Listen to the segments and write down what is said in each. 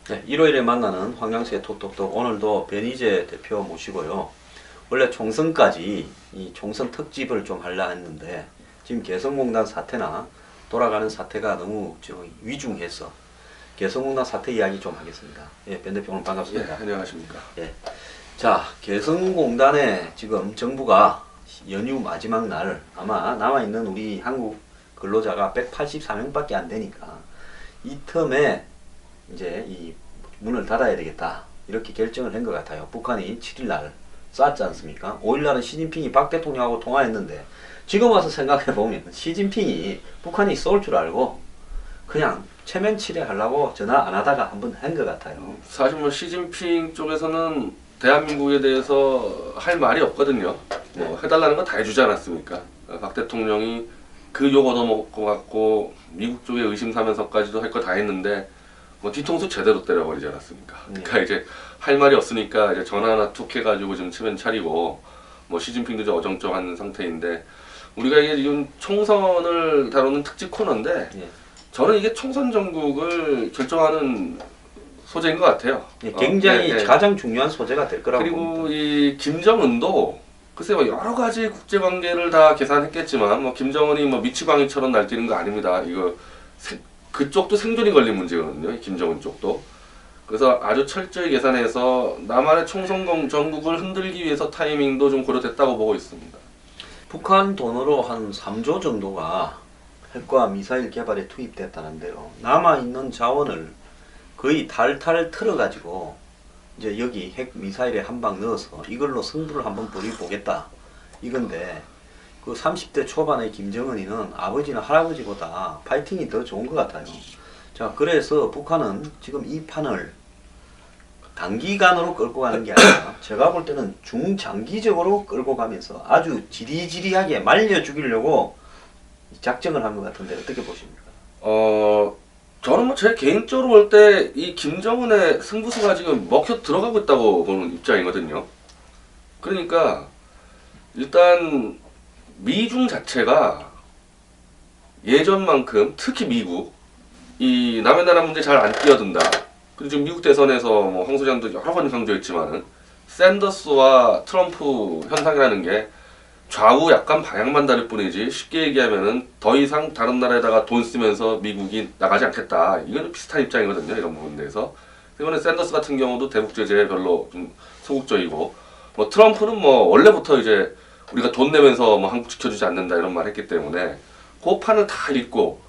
네, 일요일에 만나는 황양수의 톡톡톡. 오늘도 변희재 대표 모시고요. 원래 총선까지 이 총선 특집을 좀 하려 했는데 지금 개성공단 사태나 돌아가는 사태가 너무 위중해서 개성공단 사태 이야기 좀 하겠습니다. 예, 변 대표 오늘 반갑습니다. 예, 안녕하십니까. 예. 자, 개성공단에 지금 정부가 연휴 마지막 날 아마 남아있는 우리 한국 근로자가 184명밖에 안 되니까 이 틈에 이제 이 문을 닫아야 되겠다 이렇게 결정을 한 것 같아요. 북한이 7일날 쐈지 않습니까? 5일날은 시진핑이 박 대통령하고 통화했는데 지금 와서 생각해보면 시진핑이 북한이 쏠 줄 알고 그냥 체면 치레하려고 전화 안 하다가 한번 한 것 같아요. 사실 뭐 시진핑 쪽에서는 대한민국에 대해서 할 말이 없거든요. 뭐 해달라는 건 다 해주지 않았습니까? 박 대통령이 그 욕 얻어먹고 갖고 미국 쪽에 의심사면서까지도 할 거 다 했는데 뭐 뒤통수 제대로 때려버리지 않았습니까? 그러니까 이제 할 말이 없으니까 이제 전화 하나 툭 해가지고 지금 체면 차리고 뭐 시진핑도 좀 어정쩡한 상태인데 우리가 이게 지금 총선을 다루는 특집 코너인데 저는 이게 총선 전국을 결정하는 소재인 것 같아요. 굉장히 가장 중요한 소재가 될 거라고 그리고 봅니다. 이 김정은도 글쎄 뭐 여러 가지 국제 관계를 다 계산했겠지만 뭐 김정은이 뭐 미치광이처럼 날뛰는 거 아닙니다. 이거 그쪽도 생존이 걸린 문제거든요. 김정은 쪽도. 그래서 아주 철저히 계산해서 남한의 총선 전국을 흔들기 위해서 타이밍도 좀 고려됐다고 보고 있습니다. 북한 돈으로 한 3조 정도가 핵과 미사일 개발에 투입됐다는데요. 남아있는 자원을 거의 탈탈 틀어가지고 이제 여기 핵 미사일에 한 방 넣어서 이걸로 승부를 한번 벌여보겠다 이건데 그 30대 초반의 김정은이는 아버지나 할아버지보다 파이팅이 더 좋은 것 같아요. 자, 그래서 북한은 지금 이 판을 단기간으로 끌고 가는 게 아니라 제가 볼 때는 중장기적으로 끌고 가면서 아주 지리지리하게 말려 죽이려고 작정을 한 것 같은데 어떻게 보십니까? 저는 뭐 제 개인적으로 볼 때 이 김정은의 승부수가 지금 먹혀 들어가고 있다고 보는 입장이거든요. 그러니까 일단 미중 자체가 예전만큼 특히 미국 이 남의 나라 문제 잘 안 끼어든다. 그리고 지금 미국 대선에서 뭐 황 소장도 여러 번 강조했지만은 샌더스와 트럼프 현상이라는 게 좌우 약간 방향만 다를 뿐이지 쉽게 얘기하면은 더 이상 다른 나라에다가 돈 쓰면서 미국이 나가지 않겠다. 이거는 비슷한 입장이거든요. 이런 부분에 대해서. 이번에 샌더스 같은 경우도 대북 제재에 별로 좀 소극적이고 뭐 트럼프는 뭐 원래부터 이제 우리가 돈 내면서 뭐 한국 지켜주지 않는다 이런 말 했기 때문에 그 판을 다 읽고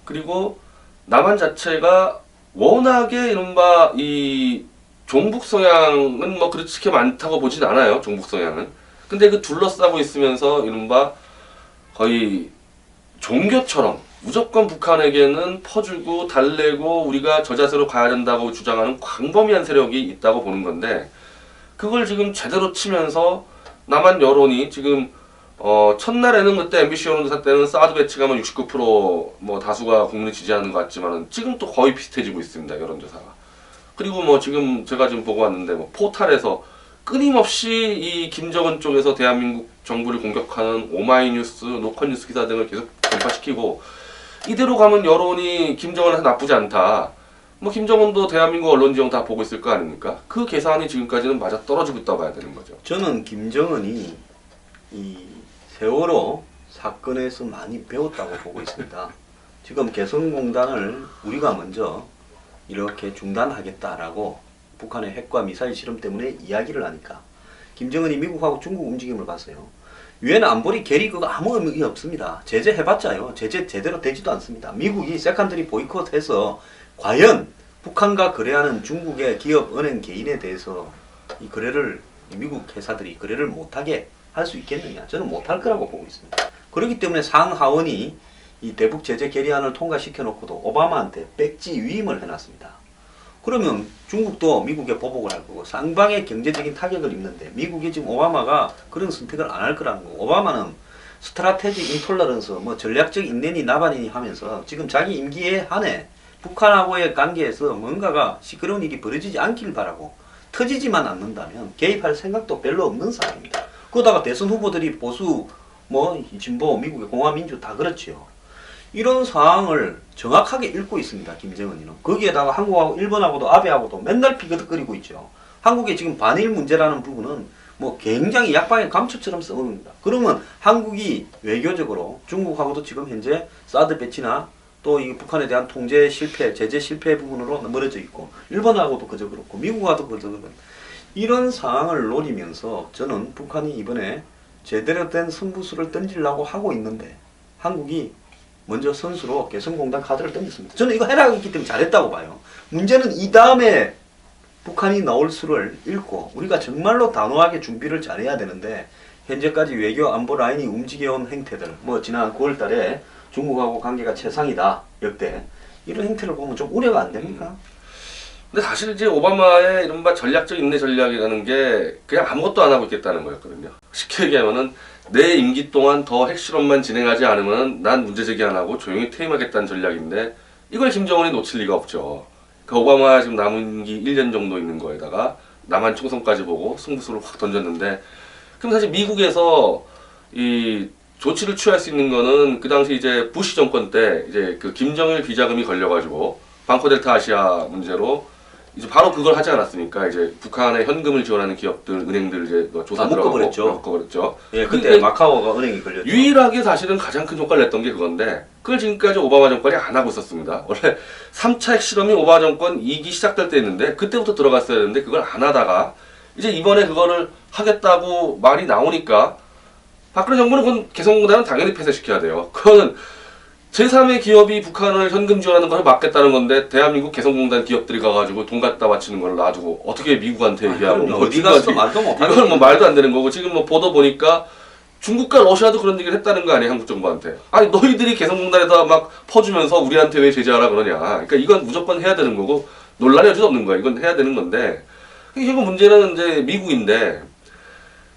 그리고 남한 자체가 워낙에 이른바 이 종북 성향은 뭐 그렇게 많다고 보진 않아요. 종북 성향은. 근데 그 둘러싸고 있으면서 이른바 거의 종교처럼 무조건 북한에게는 퍼주고 달래고 우리가 저 자세로 가야 된다고 주장하는 광범위한 세력이 있다고 보는 건데 그걸 지금 제대로 치면서 남한 여론이 지금 첫날에는 그때 MBC 여론조사 때는 사드 배치가 69%뭐 다수가 국민이 지지하는 것 같지만은 지금 또 거의 비슷해지고 있습니다. 여론조사가. 그리고 뭐 지금 제가 지금 보고 왔는데 뭐 포탈에서 끊임없이 이 김정은 쪽에서 대한민국 정부를 공격하는 오마이뉴스, 노컷뉴스 기사 등을 계속 전파시키고 이대로 가면 여론이 김정은한테 나쁘지 않다. 뭐 김정은도 대한민국 언론 지형 다 보고 있을 거 아닙니까? 그 계산이 지금까지는 맞아 떨어지고 있다고 봐야 되는 거죠. 저는 김정은이 이 세월호 사건에서 많이 배웠다고 보고 있습니다. 지금 개성공단을 우리가 먼저 이렇게 중단하겠다라고 북한의 핵과 미사일 실험 때문에 이야기를 하니까 김정은이 미국하고 중국 움직임을 봤어요. 유엔 안보리 결의 그거 아무 의미 없습니다. 제재 해봤자요. 제재 제대로 되지도 않습니다. 미국이 세컨드리 보이콧해서 과연 북한과 거래하는 중국의 기업, 은행, 개인에 대해서 이 거래를 미국 회사들이 거래를 못하게 할 수 있겠느냐? 저는 못할 거라고 보고 있습니다. 그렇기 때문에 상하원이 이 대북 제재 결의안을 통과시켜 놓고도 오바마한테 백지 위임을 해놨습니다. 그러면 중국도 미국에 보복을 할 거고 쌍방의 경제적인 타격을 입는데 미국이 지금 오바마가 그런 선택을 안 할 거라는 거고 오바마는 스트라테직 인톨러런스 뭐 전략적 인내니 나반이니 하면서 지금 자기 임기에 한해 북한하고의 관계에서 뭔가가 시끄러운 일이 벌어지지 않길 바라고 터지지만 않는다면 개입할 생각도 별로 없는 사람입니다. 그러다가 대선 후보들이 보수 뭐 진보 미국의 공화민주 다 그렇지요. 이런 상황을 정확하게 읽고 있습니다. 김정은이는. 거기에다가 한국하고 일본하고도 아베하고도 맨날 비거덕거리고 있죠. 한국의 지금 반일 문제라는 부분은 뭐 굉장히 약방의 감초처럼 써먹습니다. 그러면 한국이 외교적으로 중국하고도 지금 현재 사드 배치나 또 이 북한에 대한 통제 실패, 제재 실패 부분으로 멀어져 있고 일본하고도 그저 그렇고 미국하고도 그저 그렇고 이런 상황을 노리면서 저는 북한이 이번에 제대로 된 승부수를 던지려고 하고 있는데 한국이 먼저 선수로 개성공단 카드를 던졌습니다. 저는 이거 해라고 했기 때문에 잘했다고 봐요. 문제는 이 다음에 북한이 나올 수를 읽고 우리가 정말로 단호하게 준비를 잘해야 되는데 현재까지 외교 안보 라인이 움직여온 행태들 뭐 지난 9월 달에 중국하고 관계가 최상이다 역대 이런 행태를 보면 좀 우려가 안 됩니까? 근데 사실 이제 오바마의 이른바 전략적 인내 전략이라는 게 그냥 아무것도 안 하고 있겠다는 거였거든요. 쉽게 얘기하면은 내 임기 동안 더 핵실험만 진행하지 않으면 난 문제 제기 안 하고 조용히 퇴임하겠다는 전략인데 이걸 김정은이 놓칠 리가 없죠. 그 오바마 지금 남은 임기 1년 정도 있는 거에다가 남한 총선까지 보고 승부수를 확 던졌는데 그럼 사실 미국에서 이 조치를 취할 수 있는 거는 그 당시 이제 부시 정권 때 이제 그 김정일 비자금이 걸려가지고 방코델타 아시아 문제로 이제 바로 그걸 하지 않았습니까? 이제 북한에 현금을 지원하는 기업들, 은행들 이제 조사 들어가고 묶어버렸죠. 예, 그때 마카오가 은행이 걸렸죠. 유일하게 사실은 가장 큰 효과를 냈던 게 그건데 그걸 지금까지 오바마 정권이 안 하고 있었습니다. 원래 3차 핵실험이 오바마 정권 2기 시작될 때 했는데 그때부터 들어갔어야 되는데 그걸 안 하다가 이제 이번에 그거를 하겠다고 말이 나오니까 박근혜 정부는 그건 개성공단은 당연히 폐쇄시켜야 돼요. 그거는 제3의 기업이 북한을 현금 지원하는 걸 막겠다는 건데 대한민국 개성공단 기업들이 가가지고 돈 갖다 바치는 걸 놔두고 어떻게 미국한테 얘기하고 뭐 어디 가서 말도 못하는 이건 뭐 말도 안 되는 거고 지금 뭐 보도 보니까 중국과 러시아도 그런 얘기를 했다는 거 아니에요 한국 정부한테. 아니 너희들이 개성공단에다 막 퍼주면서 우리한테 왜 제재하라 그러냐. 그러니까 이건 무조건 해야 되는 거고 논란이 어쩔 수 없는 거야. 이건 해야 되는 건데 결국 문제는 이제 미국인데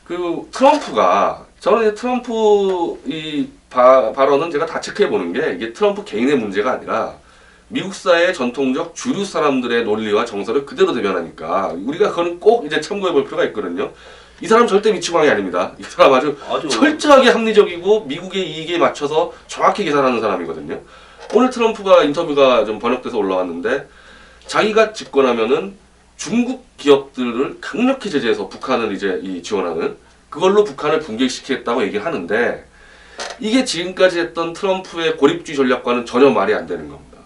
그 트럼프가 저는 이제 트럼프 이 발언은 제가 다 체크해 보는 게 이게 트럼프 개인의 문제가 아니라 미국 사회의 전통적 주류 사람들의 논리와 정서를 그대로 대변하니까 우리가 그거는 꼭 이제 참고해 볼 필요가 있거든요. 이 사람 절대 미치광이 아닙니다. 이 사람 아주 철저하게 합리적이고 미국의 이익에 맞춰서 정확히 계산하는 사람이거든요. 오늘 트럼프가 인터뷰가 좀 번역돼서 올라왔는데 자기가 집권하면은 중국 기업들을 강력히 제재해서 북한을 이제 지원하는 그걸로 북한을 붕괴시키겠다고 얘기를 하는데 이게 지금까지 했던 트럼프의 고립주의 전략과는 전혀 말이 안 되는 겁니다.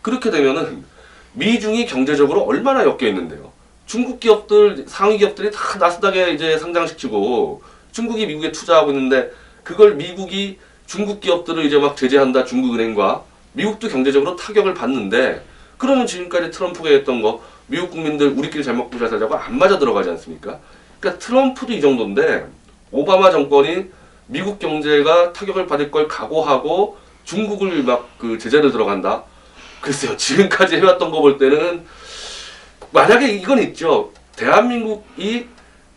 그렇게 되면은 미중이 경제적으로 얼마나 엮여 있는데요. 중국 기업들, 상위 기업들이 다 나스닥에 이제 상장시키고 중국이 미국에 투자하고 있는데 그걸 미국이 중국 기업들을 이제 막 제재한다. 중국은행과 미국도 경제적으로 타격을 받는데 그러면 지금까지 트럼프가 했던 거 미국 국민들 우리끼리 잘 먹고 잘 살자고 안 맞아 들어가지 않습니까? 그러니까 트럼프도 이 정도인데 오바마 정권이 미국 경제가 타격을 받을 걸 각오하고 중국을 막 그 제재를 들어간다. 글쎄요, 지금까지 해왔던 거 볼 때는 만약에 이건 있죠. 대한민국이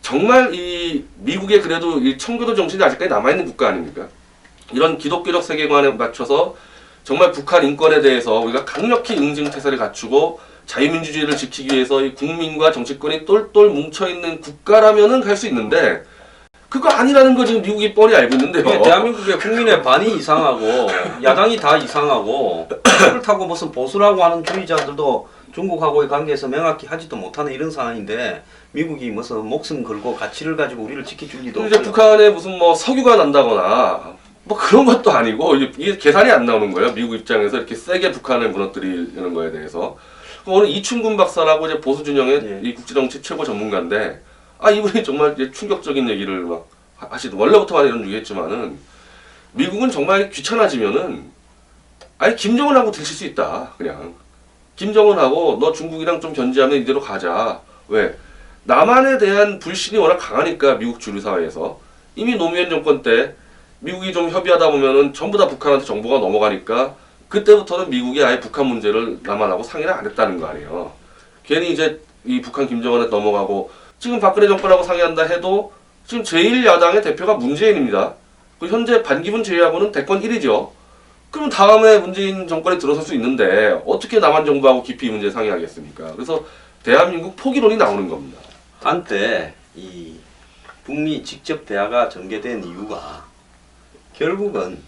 정말 이 미국의 그래도 이 청교도 정신이 아직까지 남아있는 국가 아닙니까? 이런 기독교적 세계관에 맞춰서 정말 북한 인권에 대해서 우리가 강력히 응징태세를 갖추고 자유민주주의를 지키기 위해서 이 국민과 정치권이 똘똘 뭉쳐있는 국가라면은 갈 수 있는데 그거 아니라는 거 지금 미국이 뻔히 알고 있는데요. 대한민국의 국민의 반이 이상하고 야당이 다 이상하고 그렇다고 무슨 보수라고 하는 주의자들도 중국하고의 관계에서 명확히 하지도 못하는 이런 상황인데 미국이 무슨 목숨 걸고 가치를 가지고 우리를 지켜줄 리도 없고 이제 북한에 무슨 뭐 석유가 난다거나 뭐 그런 것도 아니고 이게 계산이 안 나오는 거예요. 미국 입장에서 이렇게 세게 북한을 무너뜨리는 거에 대해서. 오늘 이충근 박사라고 이제 보수 진영의 이 국제정치 최고 전문가인데 이분이 정말 이제 충격적인 얘기를 막 하시도 원래부터 이런 얘기했지만은 미국은 정말 귀찮아지면은 김정은하고 들칠 수 있다. 그냥 김정은하고 너 중국이랑 좀 견제하면 이대로 가자. 왜? 남한에 대한 불신이 워낙 강하니까 미국 주류 사회에서 이미 노무현 정권 때 미국이 좀 협의하다 보면은 전부 다 북한한테 정보가 넘어가니까 그때부터는 미국이 아예 북한 문제를 남한하고 상의를 안 했다는 거 아니에요. 괜히 이제 이 북한 김정은에 넘어가고 지금 박근혜 정권하고 상의한다 해도 지금 제1야당의 대표가 문재인입니다. 현재 반기문 제외하고는 대권 1위죠. 그럼 다음에 문재인 정권에 들어설 수 있는데 어떻게 남한 정부하고 깊이 문제 상의하겠습니까? 그래서 대한민국 포기론이 나오는 겁니다. 한때 이 북미 직접 대화가 전개된 이유가 결국은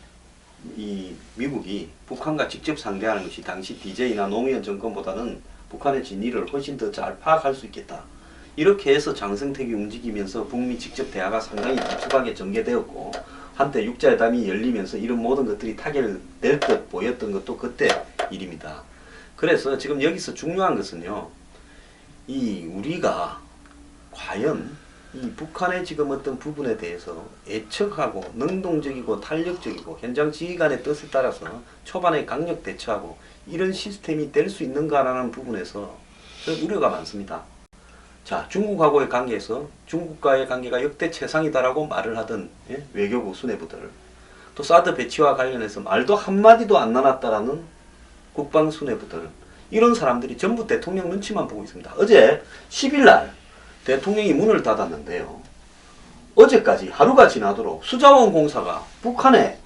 이 미국이 북한과 직접 상대하는 것이 당시 DJ나 노무현 정권보다는 북한의 진위를 훨씬 더 잘 파악할 수 있겠다. 이렇게 해서 장성택이 움직이면서 북미 직접 대화가 상당히 깊숙하게 전개되었고 한때 육자회담이 열리면서 이런 모든 것들이 타결될 듯 보였던 것도 그때 일입니다. 그래서 지금 여기서 중요한 것은요. 이 우리가 과연 이 북한의 지금 어떤 부분에 대해서 애척하고 능동적이고 탄력적이고 현장 지휘관의 뜻에 따라서 초반에 강력 대처하고 이런 시스템이 될 수 있는가라는 부분에서 저는 우려가 많습니다. 자, 중국하고의 관계에서 중국과의 관계가 역대 최상이다라고 말을 하던 외교부 수뇌부들, 또 사드 배치와 관련해서 말도 한마디도 안 나눴다라는 국방 수뇌부들, 이런 사람들이 전부 대통령 눈치만 보고 있습니다. 어제 10일날 대통령이 문을 닫았는데요. 어제까지 하루가 지나도록 수자원 공사가 북한에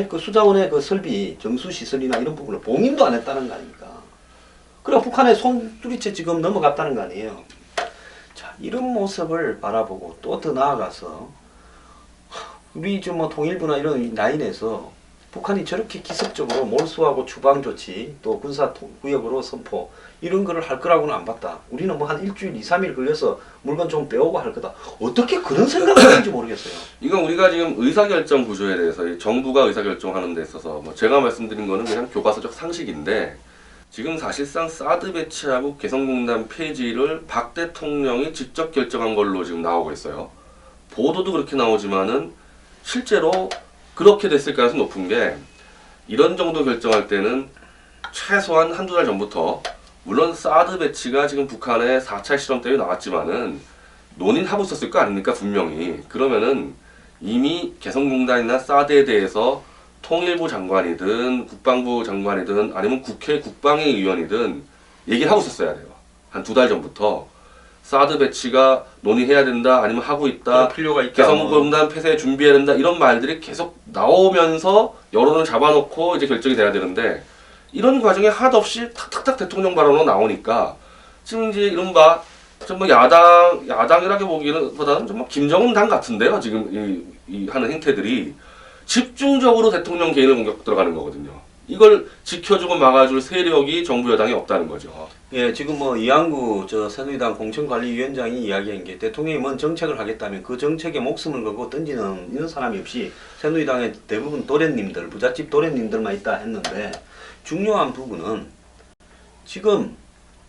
그 수자원의 그 설비, 정수시설이나 이런 부분을 봉인도 안 했다는 거 아닙니까? 그래 북한에 손두리째 지금 넘어갔다는 거 아니에요. 자, 이런 모습을 바라보고 또 더 나아가서 우리 좀 뭐 통일부나 이런 라인에서 북한이 저렇게 기습적으로 몰수하고 추방 조치 또 군사 구역으로 선포 이런 거를 할 거라고는 안 봤다. 우리는 뭐 한 일주일 2, 3일 걸려서 물건 좀 빼오고 할 거다. 어떻게 그런 생각을 하는지 모르겠어요. 이건 우리가 지금 의사결정 구조에 대해서 이 정부가 의사결정하는 데 있어서 뭐 제가 말씀드린 거는 그냥 교과서적 상식인데 지금 사실상 사드 배치하고 개성공단 폐지를 박 대통령이 직접 결정한 걸로 지금 나오고 있어요. 보도도 그렇게 나오지만은 실제로 그렇게 됐을 가능성이 높은 게 이런 정도 결정할 때는 최소한 한두 달 전부터 물론 사드 배치가 지금 북한의 4차 실험 때문에 나왔지만은 논의하고 있었을 거 아닙니까 분명히. 그러면은 이미 개성공단이나 사드에 대해서 통일부 장관이든 국방부 장관이든 아니면 국회 국방위 의원이든 얘기를 하고 있었어야 돼요. 한 두 달 전부터 사드 배치가 논의해야 된다 아니면 하고 있다 필요가 있다. 개성공단 폐쇄 준비해야 된다 이런 말들이 계속 나오면서 여론을 잡아놓고 이제 결정이 돼야 되는데 이런 과정에 하나도 없이 탁탁탁 대통령 발언으로 나오니까 지금 이제 이른바 좀 야당이라고 보기에는 보다는 좀 김정은 당 같은데요. 지금 이 하는 행태들이 집중적으로 대통령 개인을 공격 들어가는 거거든요. 이걸 지켜주고 막아줄 세력이 정부 여당이 없다는 거죠. 예, 지금 뭐 이한구 새누리당 공천관리위원장이 이야기한 게 대통령이 뭔 정책을 하겠다면 그 정책에 목숨을 걸고 던지는 이런 사람이 없이 새누리당의 대부분 도련님들, 부잣집 도련님들만 있다 했는데 중요한 부분은 지금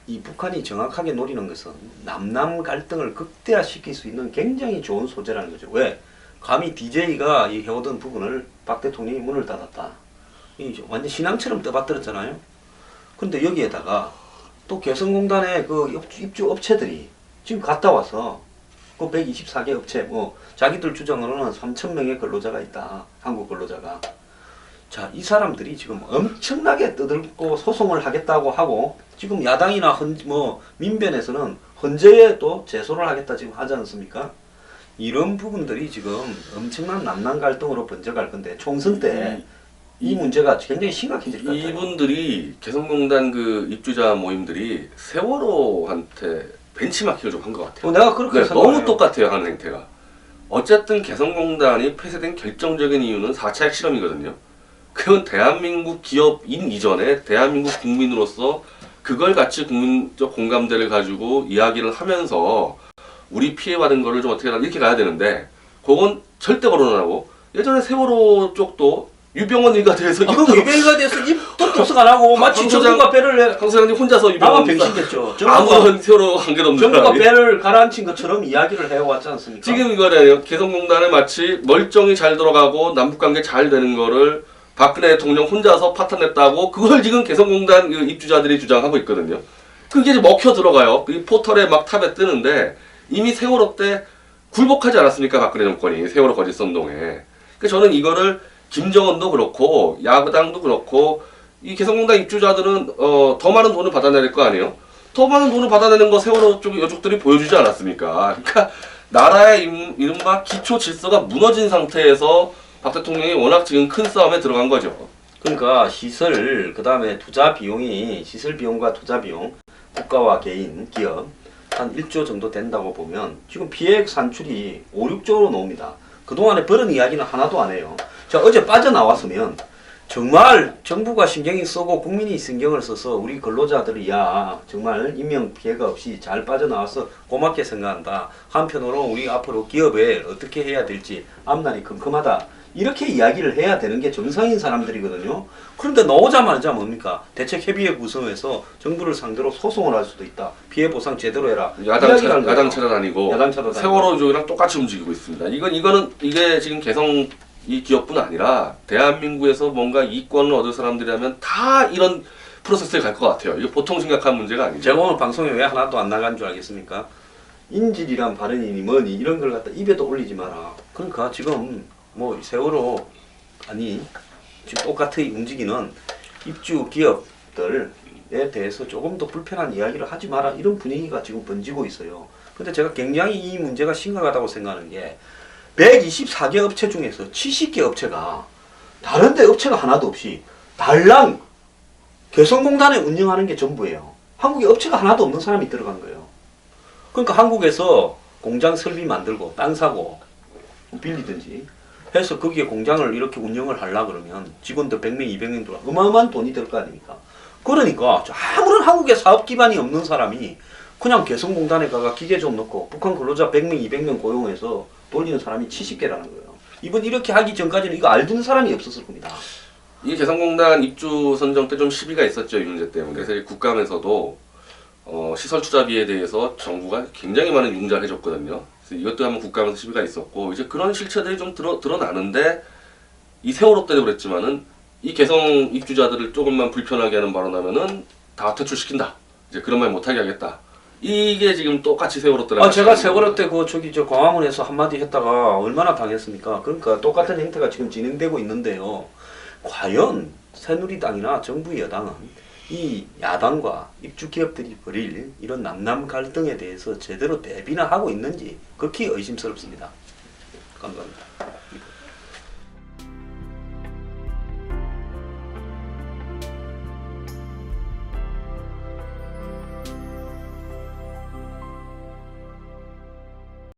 이 북한이 정확하게 노리는 것은 남남 갈등을 극대화시킬 수 있는 굉장히 좋은 소재라는 거죠. 왜? 감히 DJ가 이 해오던 부분을 박 대통령이 문을 닫았다. 이 완전 신앙처럼 떠받들었잖아요. 근데 여기에다가 또 개성공단의 그 입주 업체들이 지금 갔다 와서 그 124개 업체 뭐 자기들 주장으로는 3,000명의 근로자가 있다. 한국 근로자가. 자, 이 사람들이 지금 엄청나게 떠들고 소송을 하겠다고 하고 지금 야당이나 민변에서는 헌재에 또 제소를 하겠다 지금 하지 않습니까? 이런 부분들이 지금 엄청난 남남 갈등으로 번져갈 건데 총선 때 이 문제가 굉장히 심각해질 것 같아요. 이분들이 개성공단 그 입주자 모임들이 세월호한테 벤치마킹을 좀 한 것 같아요. 내가 그렇게 네, 생각해요. 너무 똑같아요 하는 행태가. 어쨌든 개성공단이 폐쇄된 결정적인 이유는 4차 핵실험이거든요. 그건 대한민국 기업인 이전에 대한민국 국민으로서 그걸 같이 국민적 공감대를 가지고 이야기를 하면서 우리 피해받은 거를 좀 어떻게 이렇게 가야 되는데 그건 절대 거론 안 하고 예전에 세월호 쪽도 유병원 일가돼서 이건 유병이가 돼서 입도 뚝뚝 안 하고 마치 정부가 배를 강 소장님 혼자서 나만 유병원 병신됐죠. 아무런 세월호 관계도 없는 정부가 사람이. 배를 가라앉힌 것처럼 이야기를 해왔지 않습니까? 지금 이거래요. 개성공단은 마치 멀쩡히 잘 돌아가고 남북관계 잘 되는 거를 박근혜 대통령 혼자서 파탄냈다고 그걸 지금 개성공단 입주자들이 주장하고 있거든요. 그게 이제 먹혀 들어가요. 이 포털에 막 탑에 뜨는데 이미 세월호 때 굴복하지 않았습니까? 박근혜 정권이 세월호 거짓 선동에. 그러니까 저는 이거를 김정은도 그렇고 야당도 그렇고 이 개성공단 입주자들은 더 많은 돈을 받아내야 될 거 아니에요? 더 많은 돈을 받아내는 거 세월호 쪽 여족들이 보여주지 않았습니까? 그러니까 나라의 이른바 기초 질서가 무너진 상태에서 박 대통령이 워낙 지금 큰 싸움에 들어간 거죠. 그러니까 시설 그다음에 투자 비용이 시설 비용과 투자 비용 국가와 개인 기업 한 1조 정도 된다고 보면 지금 피해액 산출이 5, 6조로 나옵니다. 그동안에 벌은 이야기는 하나도 안 해요. 자, 어제 빠져나왔으면 정말 정부가 신경이 쓰고 국민이 신경을 써서 우리 근로자들이 야 정말 인명 피해가 없이 잘 빠져나와서 고맙게 생각한다. 한편으로 우리 앞으로 기업에 어떻게 해야 될지 앞날이 컴컴하다. 이렇게 이야기를 해야 되는 게 정상인 사람들이거든요. 그런데 나오자마자 뭡니까? 대책협의회 구성해서 정부를 상대로 소송을 할 수도 있다. 피해 보상 제대로 해라. 야당 차단아니고 야당 차단 세월호 쪽이랑 똑같이 움직이고 있습니다. 이게 지금 개성 이 기업뿐 아니라 대한민국에서 뭔가 이권을 얻을 사람들이라면 다 이런 프로세스에 갈 것 같아요. 이게 보통 심각한 문제가 아니죠. 제가 오늘 방송에 왜 하나도 안 나간 줄 알겠습니까? 인질이란 발언이니 뭐니 이런 걸 갖다 입에도 올리지 마라. 그러니까 지금 뭐 세월호 아니 지금 똑같이 움직이는 입주 기업들에 대해서 조금 더 불편한 이야기를 하지 마라 이런 분위기가 지금 번지고 있어요. 근데 제가 굉장히 이 문제가 심각하다고 생각하는 게 124개 업체 중에서 70개 업체가 다른데 업체가 하나도 없이 달랑 개성공단에 운영하는 게 전부예요. 한국에 업체가 하나도 없는 사람이 들어간 거예요. 그러니까 한국에서 공장 설비 만들고 땅 사고 빌리든지 해서 거기에 공장을 이렇게 운영을 하려고 그러면 직원들 100명, 200명 들어가 어마어마한 돈이 들 거 아닙니까? 그러니까 아무런 한국에 사업 기반이 없는 사람이 그냥 개성공단에 가가 기계 좀 넣고 북한 근로자 100명, 200명 고용해서 돌리는 사람이 70개라는 거예요. 이번 이렇게 하기 전까지는 이거 알던 사람이 없었을 겁니다. 이 개성공단 입주 선정 때 좀 시비가 있었죠, 이 문제 때문에. 그래서 이 국감에서도 시설 투자비에 대해서 정부가 굉장히 많은 융자를 해줬거든요. 그래서 이것도 한번 국감에서 시비가 있었고 이제 그런 실체들이 좀 드러나는데 이 세월호 때도 그랬지만은 이 개성 입주자들을 조금만 불편하게 하는 발언하면은 다 퇴출시킨다. 이제 그런 말 못하게 하겠다. 이게 지금 똑같이 세월호 때랑 제가 세월호 때 저 광화문에서 한마디 했다가 얼마나 당했습니까? 그러니까 똑같은 행태가 지금 진행되고 있는데요. 과연 새누리당이나 정부 여당은 이 야당과 입주 기업들이 벌일 이런 남남 갈등에 대해서 제대로 대비나 하고 있는지 극히 의심스럽습니다. 감사합니다.